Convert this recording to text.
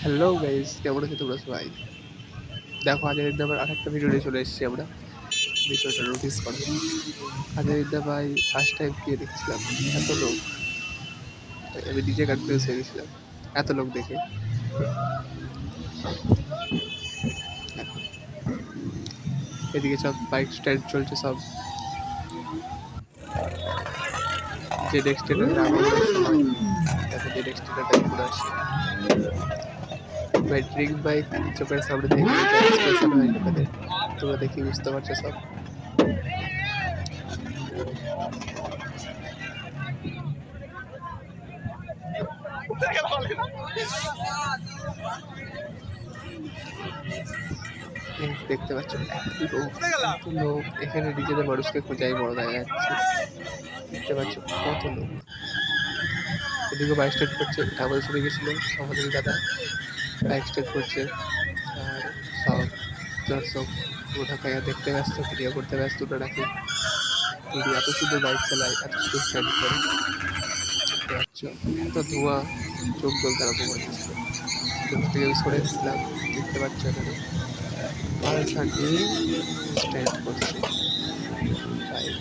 Hello guys, কেমন আছো তোমরা সবাই? দেখো আজের দিন আবার আরেকটা ভিডিও নিয়ে চলে এসেছি আমরা। বিষয়টা নোটিস করো। আজের দিন ভাই ফার্স্ট টাইম গিয়ে দেখছিলাম এত লোক, আমি নিজে কনফিউজ হয়ে গেছিলাম এত লোক দেখে। দেখো এদিকে সব বাইক স্ট্যান্ড চলছে, সব যে নেক্সট আগমনের সময়। দেখো যে নেক্সট ঘুরে আসছে ভাই, ড্রিঙ্ক বাইক চোখের সামনে দেখে এটা এক্সপ্রেশন হয় লোকেদের, তোমরা দেখি বুঝতে পারছো সব। দেখতে পাচ্ছ এত লোক এখানে, নিজেদের মানুষকে খোঁজাই বড় দেখা যাচ্ছে। দেখতে পাচ্ছ কত লোক। এদিকে বাইক স্টার্ট করছে, এটা আমাদের সাথে গেছিল আমাদের দাদা, বাইক স্টার্ট করছে। আর সব দর্শক ওটাকে দেখতে ব্যস্ত, ভিডিও করতে ব্যস্ত। ওটা খুব যদি এত সুন্দর বাইক চালায়, এত সুন্দর স্টান্ট করে। দেখতে পাচ্ছ এত ধোঁয়া, চোখ জ্বলতে আরম্ভ করে দিচ্ছিল। ওখান থেকে আমি সরে এসেছিলাম। দেখতে পাচ্ছ এখানে পালসার নিয়ে স্ট্যান্ড করছে বাইক।